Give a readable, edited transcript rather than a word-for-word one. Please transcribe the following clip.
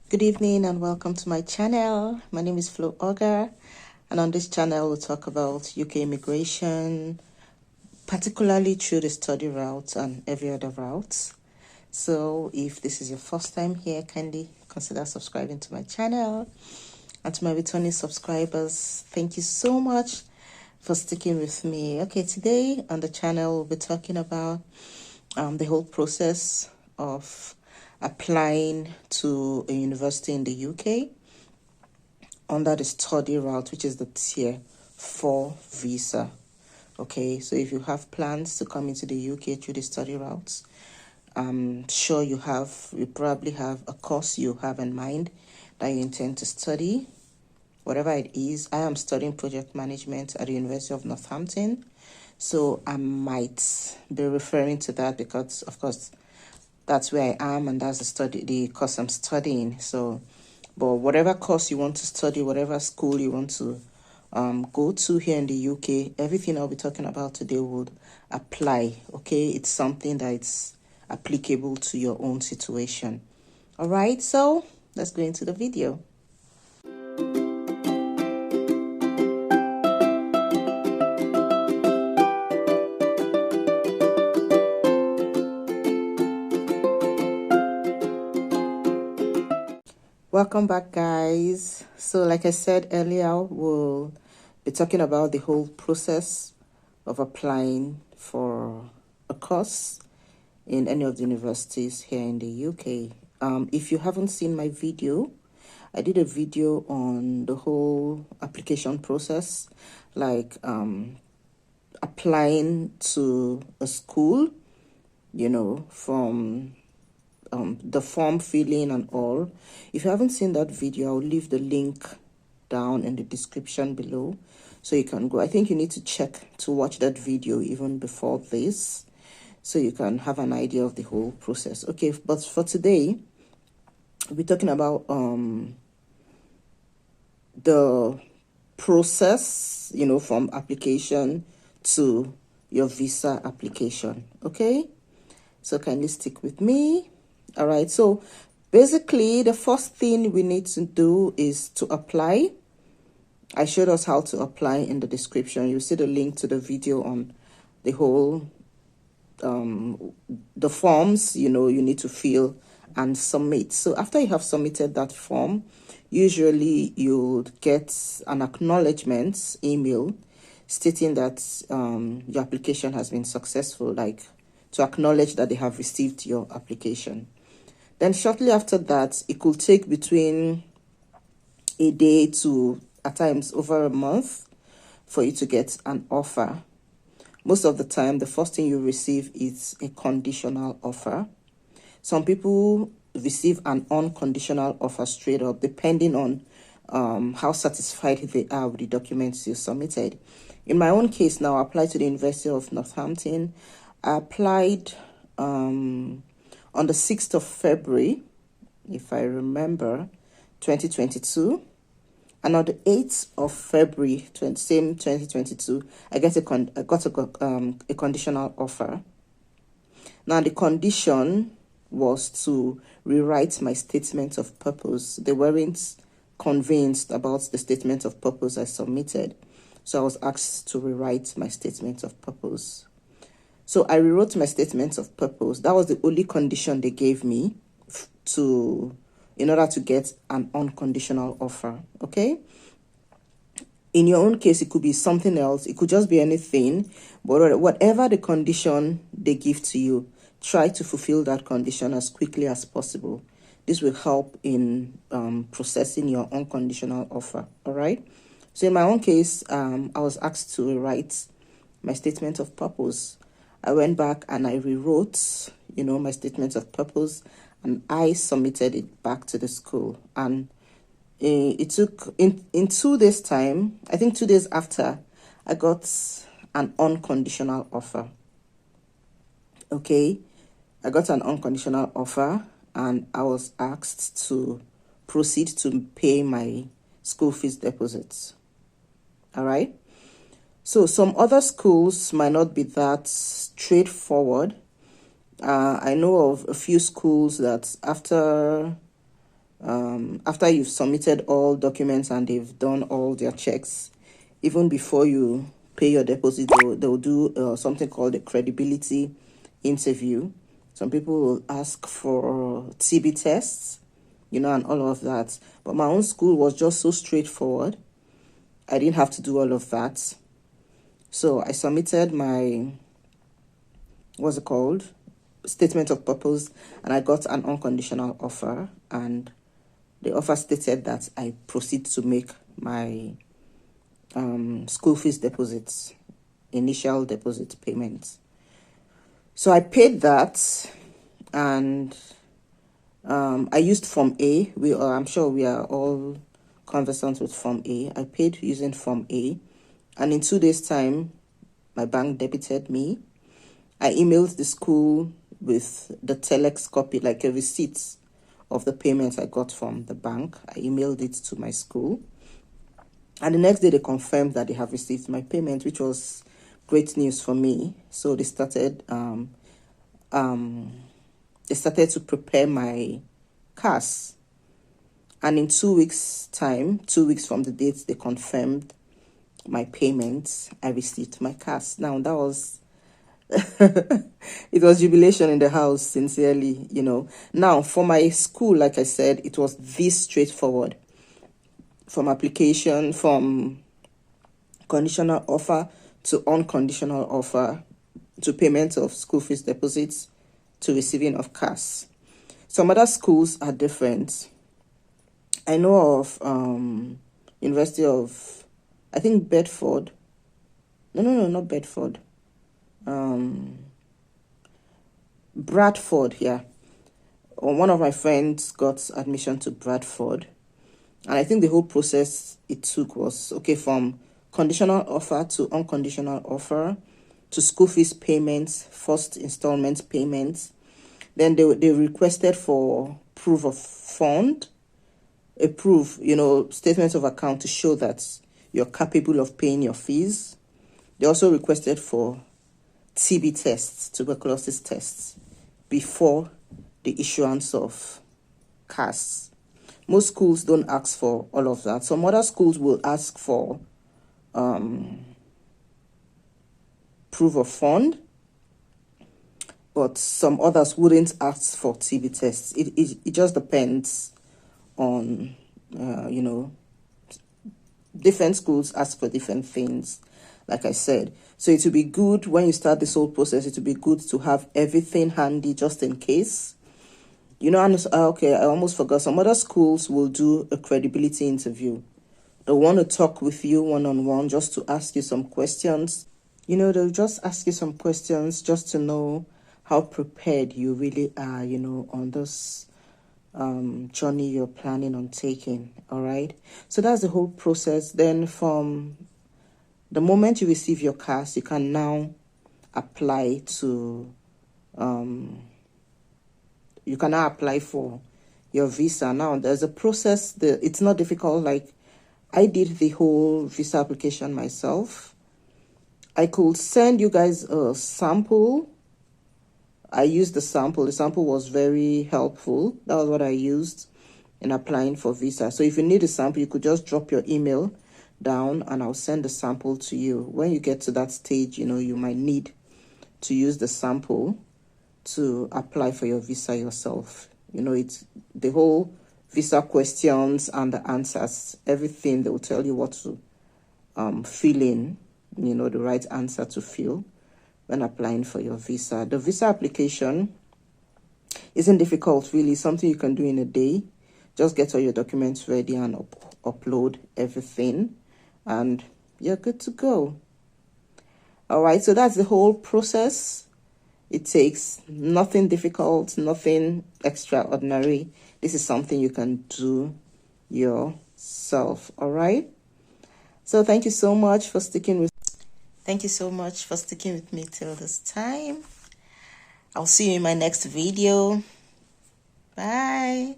Good evening and welcome to my channel. My name is Flo Ogar, and on this channel we'll talk about UK immigration, particularly through the study route and every other route. So if this is your first time here, kindly consider subscribing to my channel. And to my returning subscribers, thank you so much for sticking with me. Okay, today on the channel we'll be talking about the whole process of applying to a university in the UK under the study route, which is the Tier 4 visa. Okay, so if you have plans to come into the UK through the study routes, I'm sure you probably have a course you have in mind that you intend to study, whatever it is. I am studying project management at the University of Northampton, so I might be referring to that because, of course, that's where I am and that's the course I'm studying. So, but whatever course you want to study, whatever school you want to go to here in the UK, everything I'll be talking about today would apply. Okay, it's something that it's applicable to your own situation. All right, so let's go into the video. Welcome back, guys. So like I said earlier, we'll be talking about the whole process of applying for a course in any of the universities here in the UK. If you haven't seen my video, I did a video on the whole application process, like applying to a school, from the form filling and all. If you haven't seen that video, I'll leave the link down in the description below so you can go. I think you need to check to watch that video even before this so you can have an idea of the whole process. Okay, but for today we're talking about the process, from application to your visa application. Okay, so kindly stick with me. All right, so basically the first thing we need to do is to apply. I showed us how to apply in the description. You'll see the link to the video on the whole the forms you need to fill and submit. So after you have submitted that form, usually you'll get an acknowledgement email stating that your application has been successful, like to acknowledge that they have received your application. Then shortly after that, it could take between a day to at times over a month for you to get an offer. Most of the time, the first thing you receive is a conditional offer. Some people receive an unconditional offer straight up, depending on how satisfied they are with the documents you submitted. In my own case now, I applied to the University of Northampton. I applied on the 6th of February, if I remember, 2022. And on the 8th of February, 2022, I got a conditional offer. Now, the condition was to rewrite my statement of purpose. They weren't convinced about the statement of purpose I submitted, so I was asked to rewrite my statement of purpose. So I rewrote my statement of purpose. That was the only condition they gave me in order to get an unconditional offer. Okay. In your own case, it could be something else. It could just be anything. But whatever the condition they give to you, try to fulfill that condition as quickly as possible. This will help in processing your unconditional offer. All right. So in my own case, I was asked to write my statement of purpose. I went back and I rewrote, my statement of purpose, and I submitted it back to the school. And it took in 2 days time, I think 2 days after, I got an unconditional offer. Okay, I got an unconditional offer and I was asked to proceed to pay my school fees deposits. All right. So some other schools might not be that straightforward. I know of a few schools that after after you've submitted all documents and they've done all their checks, even before you pay your deposit, they'll do something called a credibility interview. Some people will ask for TB tests, and all of that. But my own school was just so straightforward. I didn't have to do all of that. So I submitted my, what's it called, statement of purpose, and I got an unconditional offer. And the offer stated that I proceed to make my school fees deposits, initial deposit payments. So I paid that, and I used Form A. I'm sure we are all conversant with Form A. I paid using Form A, and in 2 days' time, my bank debited me. I emailed the school with the telex copy, like a receipt of the payment I got from the bank. I emailed it to my school, and the next day they confirmed that they have received my payment, which was great news for me. So they started to prepare my CAS, and in 2 weeks' time, 2 weeks from the date they confirmed my payment, I received my CAS. Now that was it was jubilation in the house, sincerely. Now for my school, like I said, it was this straightforward. From application, from conditional offer to unconditional offer, to payment of school fees deposits, to receiving of CAS. Some other schools are different. I know of University of, I think, Bedford. No, not Bedford. Bradford, yeah. One of my friends got admission to Bradford, and I think the whole process it took was, okay, from conditional offer to unconditional offer to school fees payments, first installment payments. Then they requested for proof of fund, a proof, statement of account to show that you're capable of paying your fees. They also requested for TB tests, tuberculosis tests, before the issuance of CAS. Most schools don't ask for all of that. Some other schools will ask for proof of fund, but some others wouldn't ask for TB tests. It just depends on, different schools ask for different things, like I said. So it will be good when you start this whole process, it will be good to have everything handy just in case. Okay, I almost forgot. Some other schools will do a credibility interview. They want to talk with you one-on-one just to ask you some questions. They'll just ask you some questions just to know how prepared you really are, on this journey you're planning on taking. All right. So that's the whole process. Then from the moment you receive your CAS, you can now apply to for your visa. Now there's a process. It's not difficult. Like, I did the whole visa application myself. I could send you guys a sample. I used the sample. The sample was very helpful. That was what I used in applying for visa. So if you need a sample, you could just drop your email down and I'll send the sample to you. When you get to that stage, you might need to use the sample to apply for your visa yourself. It's the whole visa questions and the answers, everything. They will tell you what to fill in, the right answer to fill when applying for your visa. The visa application isn't difficult, really. Something you can do in a day. Just get all your documents ready and upload everything, and you're good to go. All right, so that's the whole process. It takes nothing difficult, nothing extraordinary. This is something you can do yourself. All right. So thank you so much for sticking with me till this time. I'll see you in my next video. Bye.